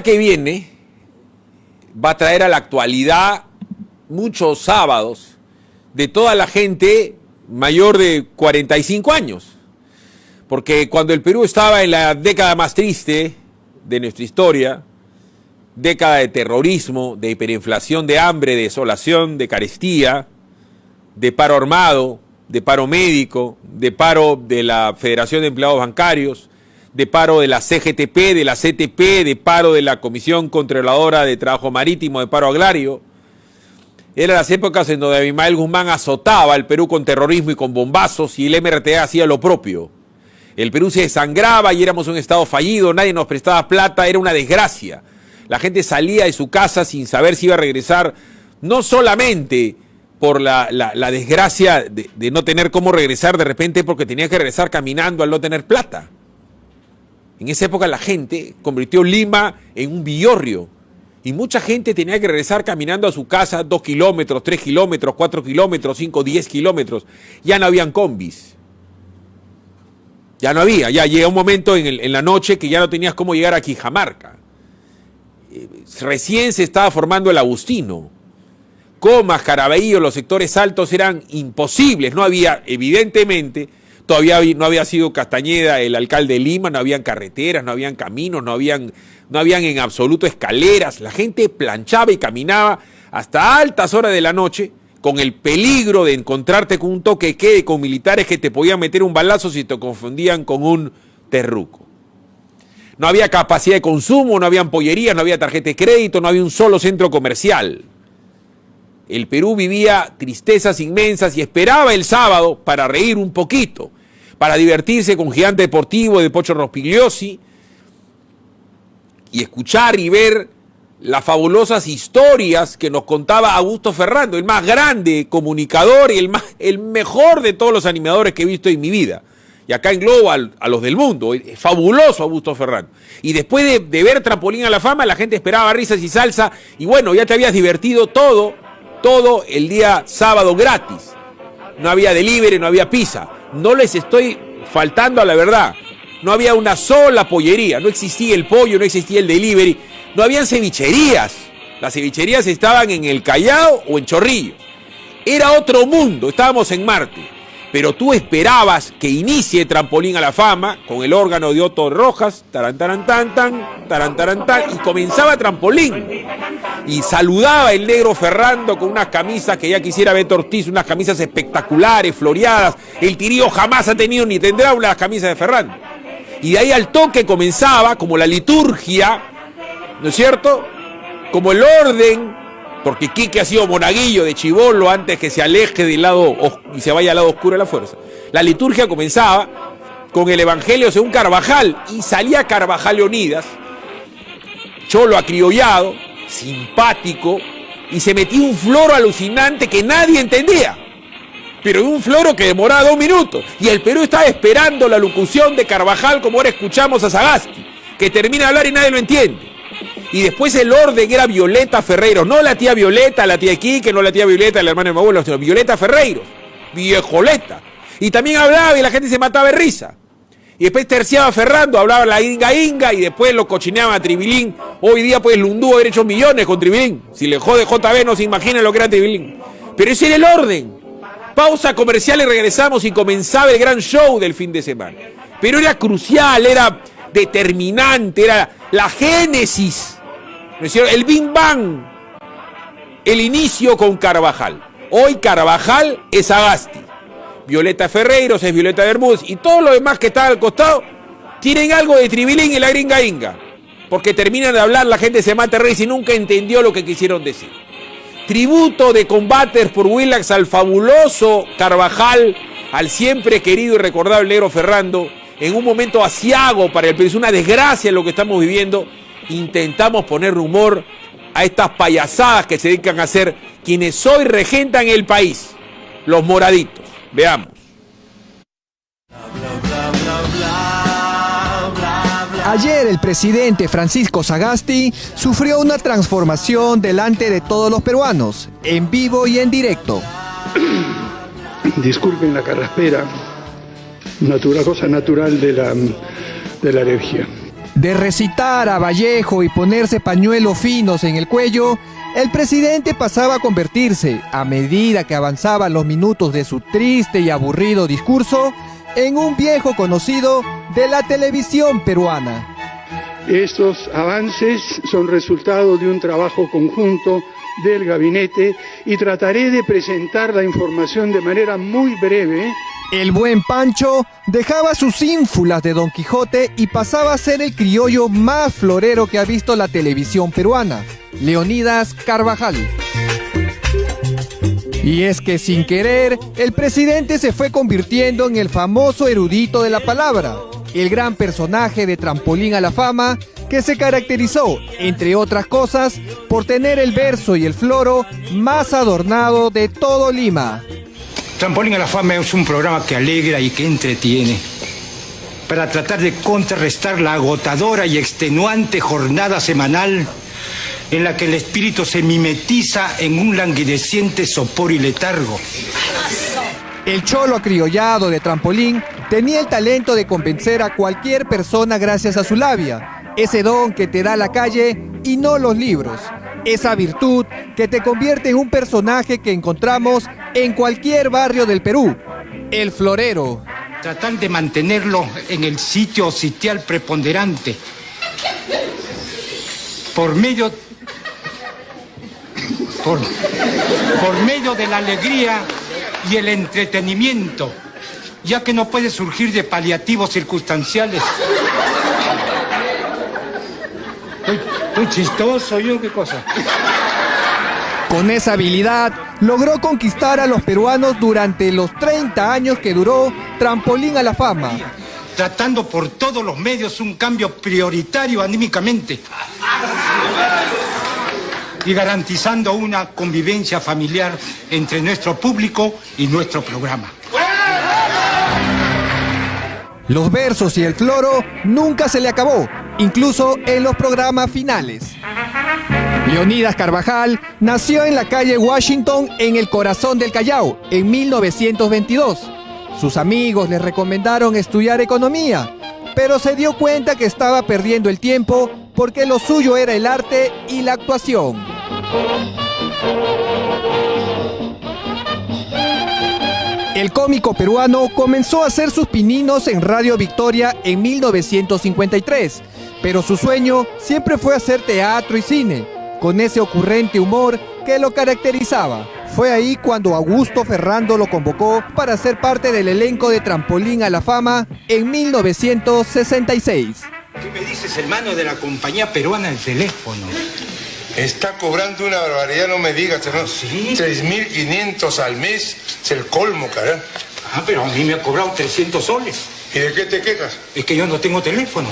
Que viene va a traer a la actualidad muchos sábados de toda la gente mayor de 45 años. Porque cuando el Perú estaba en la década más triste de nuestra historia, década de terrorismo, de hiperinflación, de hambre, de desolación, de carestía, de paro armado, de paro médico, de paro de la Federación de Empleados Bancarios, de paro de la CGTP, de la CTP, de paro de la Comisión Controladora de Trabajo Marítimo, de paro agrario. Eran las épocas en donde Abimael Guzmán azotaba al Perú con terrorismo y con bombazos y el MRTA hacía lo propio. El Perú se desangraba y éramos un estado fallido, nadie nos prestaba plata, era una desgracia. La gente salía de su casa sin saber si iba a regresar, no solamente por la desgracia de no tener cómo regresar de repente porque tenía que regresar caminando al no tener plata. En esa época la gente convirtió Lima en un villorrio y mucha gente tenía que regresar caminando a su casa 2 kilómetros, 3 kilómetros, 4 kilómetros, 5, 10 kilómetros. Ya no habían combis. Ya no había. Ya llega un momento en la noche que ya no tenías cómo llegar a Quijamarca. Recién se estaba formando el Agustino. Comas, Caraballo, los sectores altos eran imposibles. No había, evidentemente, todavía no había sido Castañeda el alcalde de Lima, no habían carreteras, no habían caminos, no habían en absoluto escaleras. La gente planchaba y caminaba hasta altas horas de la noche con el peligro de encontrarte con un toque de queda, con militares que te podían meter un balazo si te confundían con un terruco. No había capacidad de consumo, no habían pollerías, no había tarjeta de crédito, no había un solo centro comercial. El Perú vivía tristezas inmensas y esperaba el sábado para reír un poquito, para divertirse con Gigante Deportivo de Pocho Rospigliosi y escuchar y ver las fabulosas historias que nos contaba Augusto Ferrando, el más grande comunicador y el mejor de todos los animadores que he visto en mi vida. Y acá englobo a los del mundo, es fabuloso Augusto Ferrando. Y después de ver Trampolín a la Fama, la gente esperaba risas y salsa y bueno, ya te habías divertido todo el día sábado gratis. No había delivery, no había pizza. No les estoy faltando a la verdad. No había una sola pollería. No existía el pollo, no existía el delivery. No habían cevicherías. Las cevicherías estaban en el Callao o en Chorrillos. Era otro mundo. Estábamos en Marte. Pero tú esperabas que inicie Trampolín a la Fama con el órgano de Otto Rojas, tarantarantantan, tarantarantan, y comenzaba Trampolín. Y saludaba el negro Ferrando con unas camisas que ya quisiera Beto Ortiz, unas camisas espectaculares, floreadas. El Tirío jamás ha tenido ni tendrá una de las camisas de Ferrando. Y de ahí al toque comenzaba como la liturgia, ¿no es cierto? Como el orden. Porque Quique ha sido monaguillo de chibolo antes que se aleje del lado y se vaya al lado oscuro de la fuerza. La liturgia comenzaba con el Evangelio según Carvajal y salía Carvajal Leonidas, cholo acriollado, simpático, y se metía un floro alucinante que nadie entendía. Pero un floro que demoraba 2 minutos. Y el Perú estaba esperando la locución de Carvajal como ahora escuchamos a Sagasti, que termina de hablar y nadie lo entiende. Y después el orden era Violeta Ferreiros, no la tía Violeta, la tía Quique, no la tía Violeta, la hermana de mi abuelo, sino Violeta Ferreiros, viejoleta. Y también hablaba y la gente se mataba de risa. Y después terciaba Ferrando, hablaba la Inga y después lo cochineaba a Tribilín. Hoy día pues Lundú haber hecho millones con Tribilín. Si le jode JB no se imagina lo que era Tribilín. Pero ese era el orden. Pausa comercial y regresamos y comenzaba el gran show del fin de semana. Pero era crucial, era determinante, era la génesis. El Big Bang, el inicio con Carvajal. Hoy Carvajal es Sagasti, Violeta Ferreiros es Violeta Bermúdez y todos los demás que están al costado tienen algo de Tribilín y la Inga. Porque terminan de hablar, la gente se mata rey y nunca entendió lo que quisieron decir. Tributo de Combaters por Willax al fabuloso Carvajal, al siempre querido y recordado negro Ferrando, en un momento aciago para el Perú. Es una desgracia lo que estamos viviendo. Intentamos poner humor a estas payasadas que se dedican a hacer quienes hoy regentan el país, los moraditos. Veamos. Ayer el presidente Francisco Sagasti sufrió una transformación delante de todos los peruanos, en vivo y en directo. Disculpen la carraspera, cosa natural de la alergia. De recitar a Vallejo y ponerse pañuelos finos en el cuello, el presidente pasaba a convertirse, a medida que avanzaban los minutos de su triste y aburrido discurso, en un viejo conocido de la televisión peruana. Estos avances son resultado de un trabajo conjunto del gabinete y trataré de presentar la información de manera muy breve. El buen Pancho dejaba sus ínfulas de Don Quijote y pasaba a ser el criollo más florero que ha visto la televisión peruana, Leonidas Carvajal. Y es que sin querer, el presidente se fue convirtiendo en el famoso erudito de la palabra, el gran personaje de Trampolín a la Fama, que se caracterizó, entre otras cosas, por tener el verso y el floro más adornado de todo Lima. Trampolín a la Fama es un programa que alegra y que entretiene, para tratar de contrarrestar la agotadora y extenuante jornada semanal en la que el espíritu se mimetiza en un languideciente sopor y letargo. El cholo acriollado de Trampolín tenía el talento de convencer a cualquier persona gracias a su labia, ese don que te da la calle y no los libros, esa virtud que te convierte en un personaje que encontramos en cualquier barrio del Perú, el florero. Tratar de mantenerlo en el sitio o sitial preponderante por medio de la alegría y el entretenimiento, ya que no puede surgir de paliativos circunstanciales. Estoy chistoso, ¿yo qué cosa? Con esa habilidad, logró conquistar a los peruanos durante los 30 años que duró Trampolín a la Fama. Tratando por todos los medios un cambio prioritario anímicamente y garantizando una convivencia familiar entre nuestro público y nuestro programa. Los versos y el floro nunca se le acabó, incluso en los programas finales. Leonidas Carvajal nació en la calle Washington, en el corazón del Callao, en 1922. Sus amigos le recomendaron estudiar economía, pero se dio cuenta que estaba perdiendo el tiempo porque lo suyo era el arte y la actuación. El cómico peruano comenzó a hacer sus pininos en Radio Victoria en 1953, pero su sueño siempre fue hacer teatro y cine, con ese ocurrente humor que lo caracterizaba. Fue ahí cuando Augusto Ferrando lo convocó para ser parte del elenco de Trampolín a la Fama en 1966. ¿Qué me dices, hermano, de la compañía peruana del teléfono? Está cobrando una barbaridad, no me digas, hermano. ¿Sí? 3.500 al mes, es el colmo, caramba. Ah, pero a mí me ha cobrado 300 soles. ¿Y de qué te quejas? Es que yo no tengo teléfono.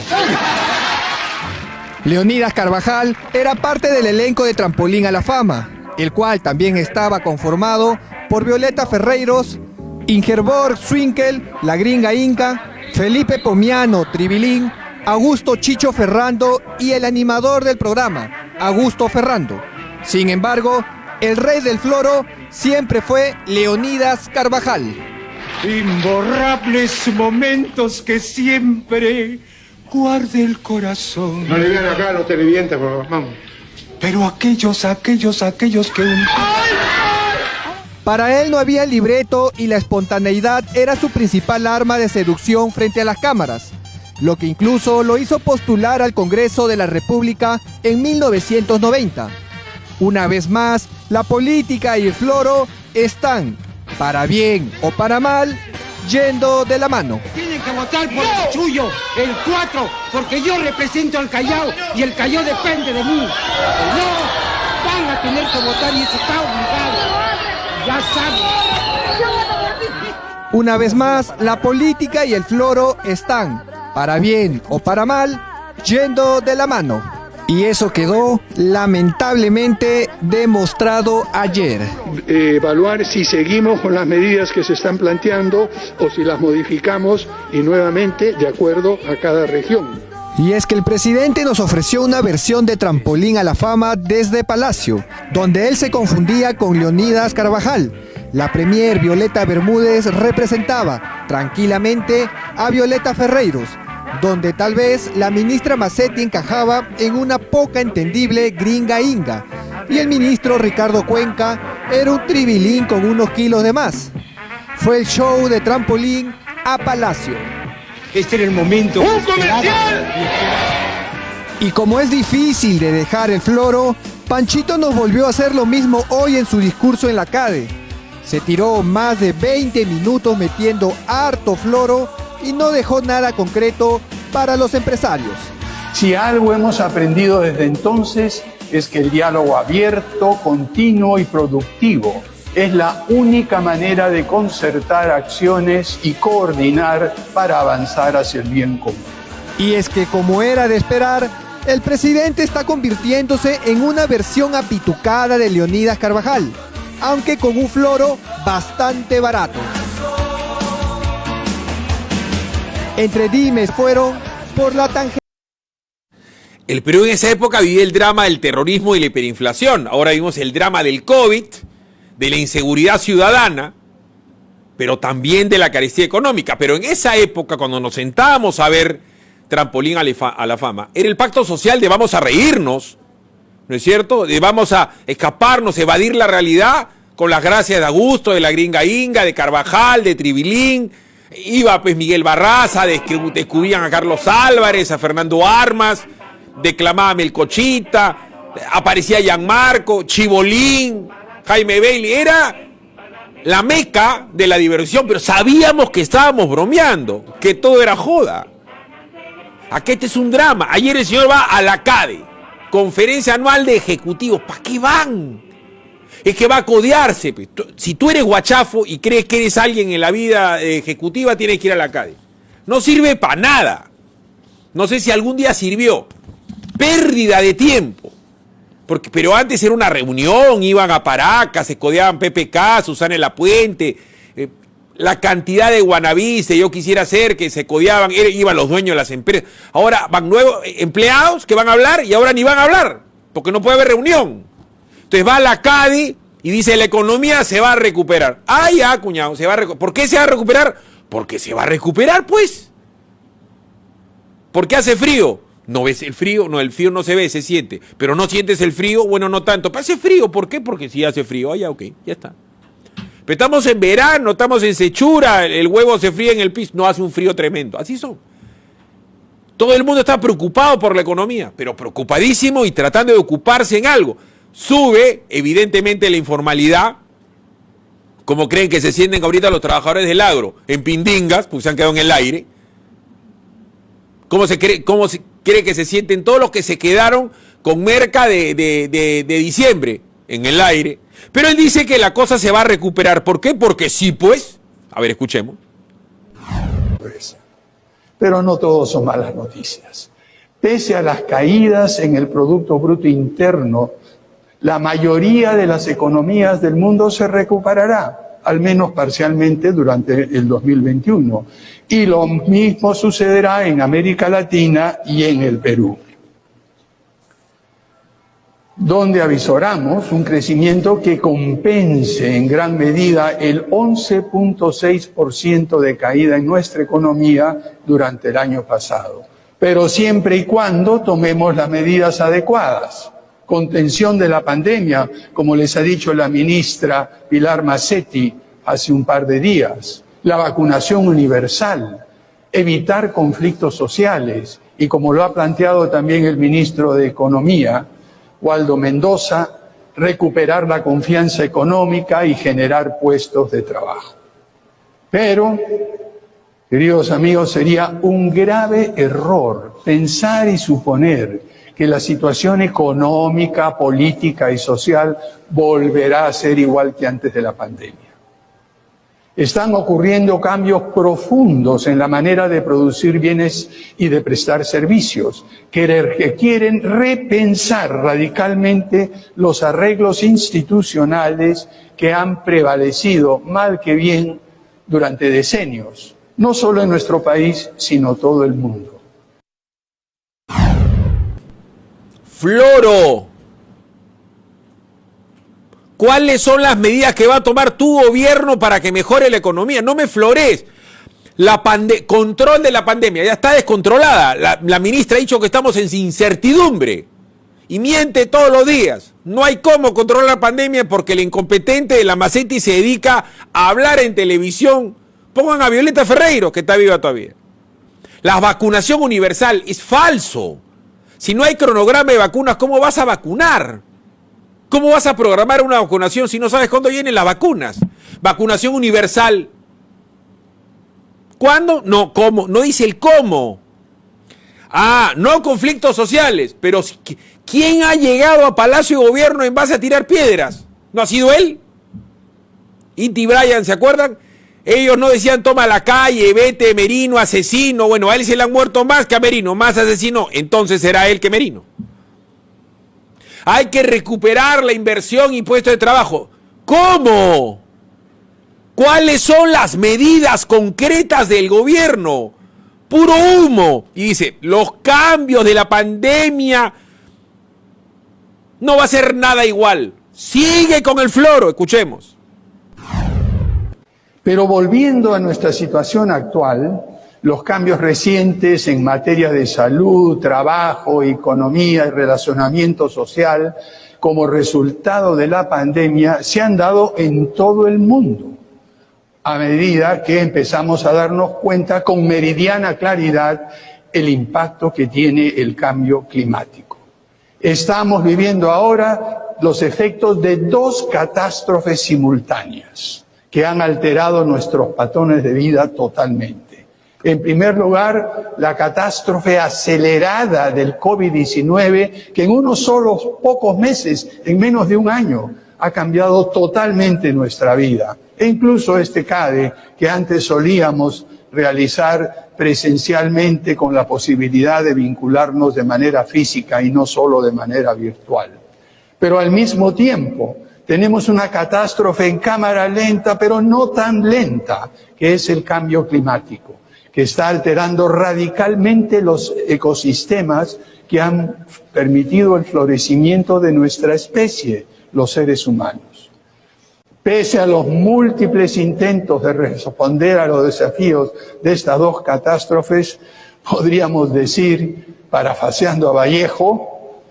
Leonidas Carvajal era parte del elenco de Trampolín a la Fama, el cual también estaba conformado por Violeta Ferreiros, Ingerborg Swinkel, la gringa Inca, Felipe Pomiano Tribilín, Augusto Chicho Ferrando y el animador del programa, Augusto Ferrando. Sin embargo, el rey del floro siempre fue Leonidas Carvajal. Imborrables momentos que siempre guarde el corazón. No le vean acá a los televidentes, por favor, vamos. Pero aquellos que un... Para él no había libreto y la espontaneidad era su principal arma de seducción frente a las cámaras, lo que incluso lo hizo postular al Congreso de la República en 1990. Una vez más, la política y el floro están, para bien o para mal, yendo de la mano. Tienen que votar por el Chullo, el 4, porque yo represento al Callao y el Callao depende de mí. No, van a tener que votar y eso está obligado. Ya saben. Una vez más, la política y el floro están, para bien o para mal, yendo de la mano. Y eso quedó lamentablemente demostrado ayer. Evaluar si seguimos con las medidas que se están planteando o si las modificamos y nuevamente de acuerdo a cada región. Y es que el presidente nos ofreció una versión de Trampolín a la Fama desde Palacio, donde él se confundía con Leonidas Carvajal. La premier Violeta Bermúdez representaba tranquilamente a Violeta Ferreiros, donde tal vez la ministra Massetti encajaba en una poca entendible gringa inga, y el ministro Ricardo Cuenca era un tribilín con unos kilos de más. Fue el show de trampolín a Palacio. Este era el momento. ¡Un comercial! Y como es difícil de dejar el floro, Panchito nos volvió a hacer lo mismo hoy en su discurso en la CADE. Se tiró más de 20 minutos metiendo harto floro y no dejó nada concreto para los empresarios. Si algo hemos aprendido desde entonces es que el diálogo abierto, continuo y productivo es la única manera de concertar acciones y coordinar para avanzar hacia el bien común. Y es que, como era de esperar, el presidente está convirtiéndose en una versión apitucada de Leonidas Carvajal, aunque con un floro bastante barato. Entre dimes fueron por la tangente. El Perú en esa época vivía el drama del terrorismo y la hiperinflación. Ahora vimos el drama del COVID, de la inseguridad ciudadana, pero también de la carestía económica. Pero en esa época, cuando nos sentábamos a ver Trampolín a la Fama, era el pacto social de vamos a reírnos, ¿no es cierto? De vamos a escaparnos, evadir la realidad con las gracias de Augusto, de la gringa Inga, de Carvajal, de Tribilín. Iba pues Miguel Barraza, descubrían a Carlos Álvarez, a Fernando Armas, declamaba Melcochita, aparecía Gianmarco, Chibolín, Jaime Bailey. Era la meca de la diversión, pero sabíamos que estábamos bromeando, que todo era joda. Aquí este es un drama. Ayer el señor va a la CADE, conferencia anual de ejecutivos. ¿Para qué van? Es que va a codearse. Si tú eres guachafo y crees que eres alguien en la vida ejecutiva, tienes que ir a la CADE. No sirve para nada. No sé si algún día sirvió. Pérdida de tiempo. Pero antes era una reunión, iban a Paracas, se codeaban PPK, Susana Lapuente, la cantidad de guanabís que yo quisiera hacer, que se codeaban, iban los dueños de las empresas. Ahora van nuevos empleados que van a hablar y ahora ni van a hablar, porque no puede haber reunión. Entonces va a la CADE y dice la economía se va a recuperar. Ah, ya, cuñado, se va a recuperar. ¿Por qué se va a recuperar? Porque se va a recuperar, pues. ¿Por qué hace frío? ¿No ves el frío? No, el frío no se ve, se siente. Pero no sientes el frío, bueno, no tanto. Pero hace frío, ¿por qué? Porque sí hace frío. Ah, ya, ok, ya está. Pero estamos en verano, estamos en sechura, el huevo se fría en el piso. No, hace un frío tremendo. Así son. Todo el mundo está preocupado por la economía, pero preocupadísimo y tratando de ocuparse en algo. Sube, evidentemente, la informalidad. Como creen que se sienten ahorita los trabajadores del agro, en pindingas, porque se han quedado en el aire. ¿Cómo se cree que se sienten todos los que se quedaron con merca de diciembre en el aire? Pero él dice que la cosa se va a recuperar. ¿Por qué? Porque sí, pues. A ver, escuchemos. Pero no todo son malas noticias. Pese a las caídas en el Producto Bruto Interno, la mayoría de las economías del mundo se recuperará, al menos parcialmente, durante el 2021. Y lo mismo sucederá en América Latina y en el Perú, donde avisoramos un crecimiento que compense en gran medida el 11.6% de caída en nuestra economía durante el año pasado, pero siempre y cuando tomemos las medidas adecuadas. Contención de la pandemia, como les ha dicho la ministra Pilar Massetti hace un par de días, la vacunación universal, evitar conflictos sociales y, como lo ha planteado también el ministro de Economía, Waldo Mendoza, recuperar la confianza económica y generar puestos de trabajo. Pero, queridos amigos, sería un grave error pensar y suponer que la situación económica, política y social volverá a ser igual que antes de la pandemia. Están ocurriendo cambios profundos en la manera de producir bienes y de prestar servicios, que requieren repensar radicalmente los arreglos institucionales que han prevalecido, mal que bien, durante decenios, no solo en nuestro país, sino todo el mundo. Floro, ¿cuáles son las medidas que va a tomar tu gobierno para que mejore la economía? No me flores. Control de la pandemia, ya está descontrolada. La ministra ha dicho que estamos en incertidumbre y miente todos los días. No hay cómo controlar la pandemia porque el incompetente de la Macetti se dedica a hablar en televisión. Pongan a Violeta Ferreiro, que está viva todavía. La vacunación universal es falso. Si no hay cronograma de vacunas, ¿cómo vas a vacunar? ¿Cómo vas a programar una vacunación si no sabes cuándo vienen las vacunas? Vacunación universal. ¿Cuándo? No, ¿cómo? No dice el cómo. No conflictos sociales. Pero ¿quién ha llegado a Palacio de Gobierno en base a tirar piedras? ¿No ha sido él? Inti Bryan, ¿se acuerdan? Ellos no decían toma la calle, vete Merino, asesino. Bueno, a él se le han muerto más que a Merino, más asesino. Entonces será él que Merino. Hay que recuperar la inversión y puestos de trabajo. ¿Cómo? ¿Cuáles son las medidas concretas del gobierno? Puro humo. Y dice, los cambios de la pandemia no va a ser nada igual. Sigue con el floro, escuchemos. Pero volviendo a nuestra situación actual, los cambios recientes en materia de salud, trabajo, economía y relacionamiento social como resultado de la pandemia se han dado en todo el mundo, a medida que empezamos a darnos cuenta con meridiana claridad el impacto que tiene el cambio climático. Estamos viviendo ahora los efectos de dos catástrofes simultáneas que han alterado nuestros patrones de vida totalmente. En primer lugar, la catástrofe acelerada del COVID-19, que en unos solos pocos meses, en menos de un año, ha cambiado totalmente nuestra vida. E incluso este CADE, que antes solíamos realizar presencialmente con la posibilidad de vincularnos de manera física y no solo de manera virtual. Pero al mismo tiempo, tenemos una catástrofe en cámara lenta, pero no tan lenta, que es el cambio climático, que está alterando radicalmente los ecosistemas que han permitido el florecimiento de nuestra especie, los seres humanos. Pese a los múltiples intentos de responder a los desafíos de estas dos catástrofes, podríamos decir, parafraseando a Vallejo,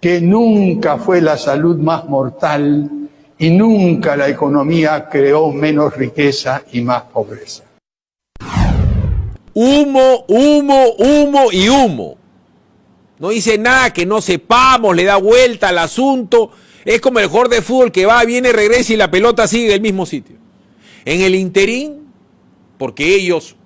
que nunca fue la salud más mortal y nunca la economía creó menos riqueza y más pobreza. Humo, humo, humo y humo. No dice nada que no sepamos, le da vuelta al asunto. Es como el jugador de fútbol que va, viene, regresa y la pelota sigue del mismo sitio. En el interín, porque ellos,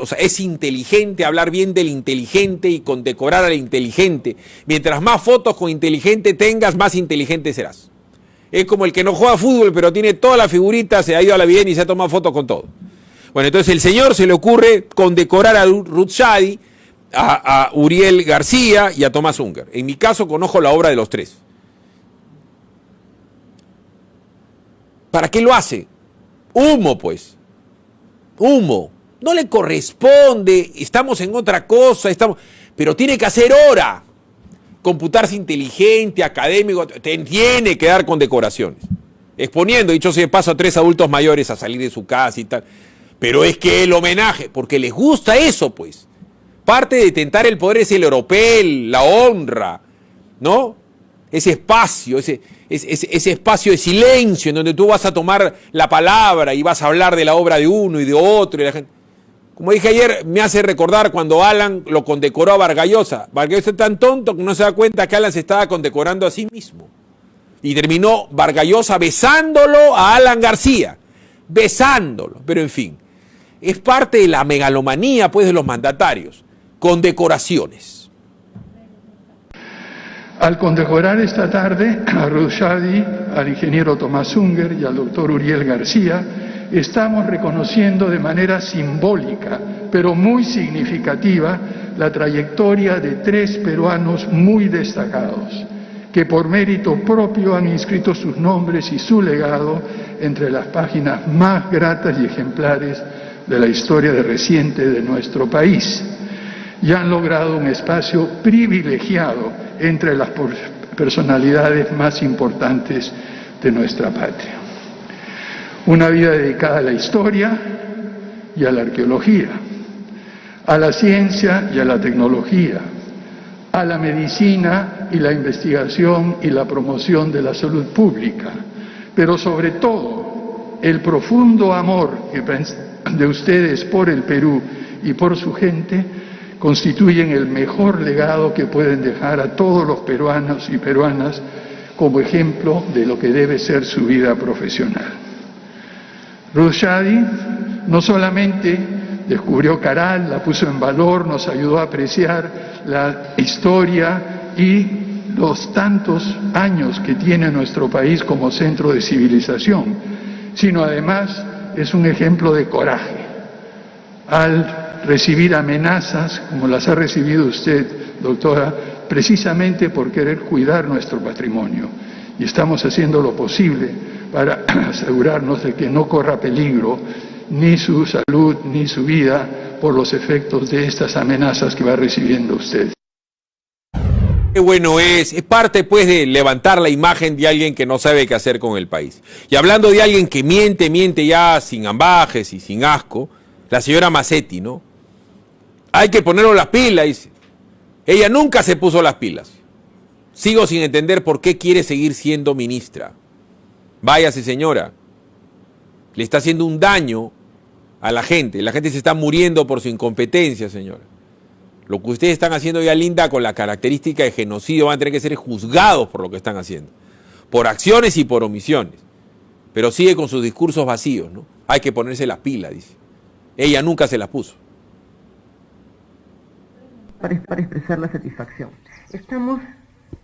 o sea, es inteligente hablar bien del inteligente y condecorar al inteligente. Mientras más fotos con inteligente tengas, más inteligente serás. Es como el que no juega fútbol, pero tiene todas las figuritas, se ha ido a la bien y se ha tomado fotos con todo. Bueno, entonces el señor se le ocurre condecorar a Ruth Shadi, a Uriel García y a Tomás Unger. En mi caso conozco la obra de los tres. ¿Para qué lo hace? Humo, pues. Humo. No le corresponde, estamos en otra cosa, pero tiene que hacer hora. Computarse inteligente, académico, tiene que dar condecoraciones. Exponiendo, dicho sea de paso, a 3 adultos mayores a salir de su casa y tal. Pero es que el homenaje, porque les gusta eso, pues. Parte de tentar el poder es el oropel, la honra, ¿no? Ese espacio, ese espacio de silencio en donde tú vas a tomar la palabra y vas a hablar de la obra de uno y de otro. Y la gente, como dije ayer, me hace recordar cuando Alan lo condecoró a Vargas Llosa. Vargas Llosa es tan tonto que no se da cuenta que Alan se estaba condecorando a sí mismo. Y terminó Vargas Llosa besándolo a Alan García. Besándolo, pero en fin. Es parte de la megalomanía, pues, de los mandatarios. Condecoraciones. Al condecorar esta tarde a Ruth Shadi, al ingeniero Tomás Unger y al doctor Uriel García, estamos reconociendo de manera simbólica, pero muy significativa, la trayectoria de 3 peruanos muy destacados, que por mérito propio han inscrito sus nombres y su legado entre las páginas más gratas y ejemplares de la historia reciente de nuestro país, y han logrado un espacio privilegiado entre las personalidades más importantes de nuestra patria. Una vida dedicada a la historia, y a la arqueología, a la ciencia y a la tecnología, a la medicina y la investigación y la promoción de la salud pública, pero sobre todo el profundo amor de ustedes por el Perú y por su gente constituyen el mejor legado que pueden dejar a todos los peruanos y peruanas como ejemplo de lo que debe ser su vida profesional. Ruth Shadi no solamente descubrió Caral, la puso en valor, nos ayudó a apreciar la historia y los tantos años que tiene nuestro país como centro de civilización, sino además es un ejemplo de coraje. Al recibir amenazas como las ha recibido usted, doctora, precisamente por querer cuidar nuestro patrimonio. Y estamos haciendo lo posible para asegurarnos de que no corra peligro ni su salud ni su vida por los efectos de estas amenazas que va recibiendo usted. Qué bueno es parte pues de levantar la imagen de alguien que no sabe qué hacer con el país. Y hablando de alguien que miente ya sin ambajes y sin asco, la señora Macetti, ¿no? Hay que ponerle las pilas, dice. Ella nunca se puso las pilas. Sigo sin entender por qué quiere seguir siendo ministra. Váyase, señora. Le está haciendo un daño a la gente. La gente se está muriendo por su incompetencia, señora. Lo que ustedes están haciendo ya, Linda, con la característica de genocidio, van a tener que ser juzgados por lo que están haciendo. Por acciones y por omisiones. Pero sigue con sus discursos vacíos, ¿no? Hay que ponerse las pilas, dice. Ella nunca se las puso. Para expresar la satisfacción. Estamos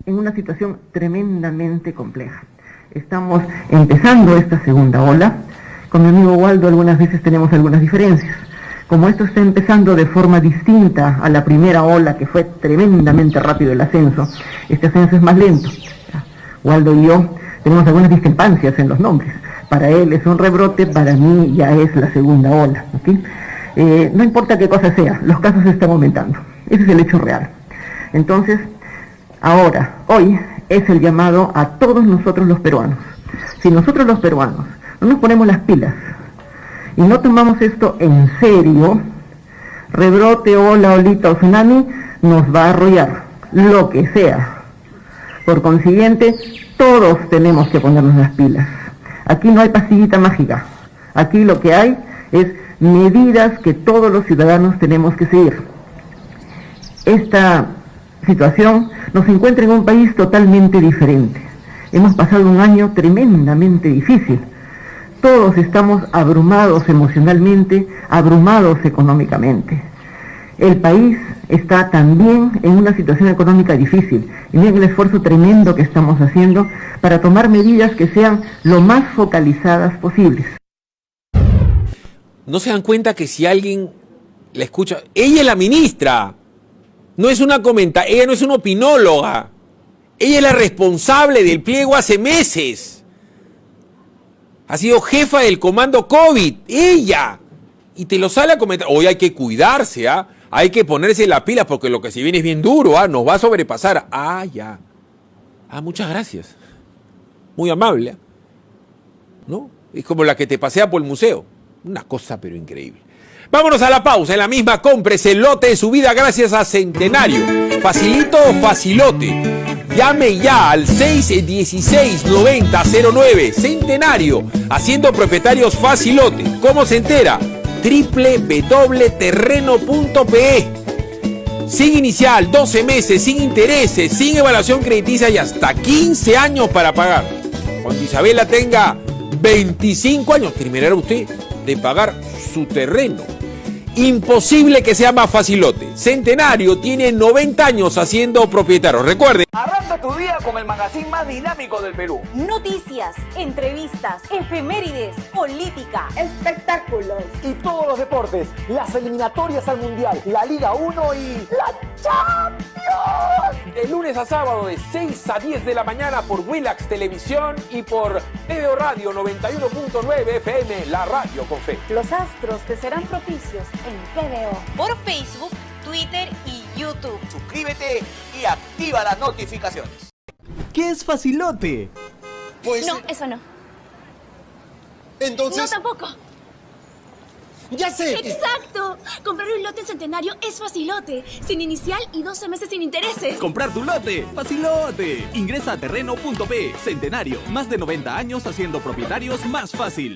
en una situación tremendamente compleja. Estamos empezando esta segunda ola. Con mi amigo Waldo algunas veces tenemos algunas diferencias. Como esto está empezando de forma distinta a la primera ola, que fue tremendamente rápido el ascenso, este ascenso es más lento. Waldo y yo tenemos algunas discrepancias en los nombres. Para él es un rebrote, para mí ya es la segunda ola. ¿Okay? No importa qué cosa sea, los casos están aumentando. Ese es el hecho real. Entonces, hoy es el llamado a todos nosotros los peruanos. Si nosotros los peruanos no nos ponemos las pilas y no tomamos esto en serio, rebrote, ola, olita o tsunami nos va a arrollar, lo que sea. Por consiguiente, todos tenemos que ponernos las pilas. Aquí no hay pastillita mágica. Aquí lo que hay es medidas que todos los ciudadanos tenemos que seguir. Esta situación nos encuentra en un país totalmente diferente. Hemos pasado un año tremendamente difícil. Todos estamos abrumados emocionalmente, abrumados económicamente. El país está también en una situación económica difícil. Y miren el esfuerzo tremendo que estamos haciendo para tomar medidas que sean lo más focalizadas posibles. ¿No se dan cuenta que si alguien la escucha? Ella es la ministra. No es una ella no es una opinóloga. Ella es la responsable del pliego hace meses. Ha sido jefa del comando COVID. Ella. Y te lo sale a comentar. Hoy hay que cuidarse, ¿ah? Hay que ponerse la pila porque lo que se viene es bien duro, ¿ah? Nos va a sobrepasar. Ah, ya. Ah, muchas gracias. Muy amable, ¿no? Es como la que te pasea por el museo. Una cosa pero increíble. Vámonos a la pausa. En la misma, cómprese el lote de su vida gracias a Centenario. Facilito o facilote. Llame ya al 616-9009. Centenario. Haciendo propietarios facilote. ¿Cómo se entera? www.terreno.pe. Sin inicial, 12 meses, sin intereses, sin evaluación crediticia y hasta 15 años para pagar. Cuando Isabela tenga 25 años, terminará usted de pagar su terreno. Imposible que sea más facilote. Centenario tiene 90 años haciendo propietario. Recuerde. Arranca tu día con el magazine más dinámico del Perú. Noticias, entrevistas, efemérides, política, espectáculos y todos los deportes. Las eliminatorias al Mundial, la Liga 1 y la Champions. De lunes a sábado de 6 a 10 de la mañana por Willax Televisión y por TVO Radio 91.9 FM, la radio con fe. Los astros te serán propicios en TVO. Por Facebook, Twitter y YouTube. Suscríbete y activa las notificaciones. ¿Qué es facilote? Pues... No, eso no. Entonces... No, tampoco. ¡Ya sé! ¡Exacto! Comprar un lote en Centenario es facilote. Sin inicial y 12 meses sin intereses. ¡Comprar tu lote! ¡Facilote! Ingresa a terreno.p. Centenario. Más de 90 años haciendo propietarios más fácil.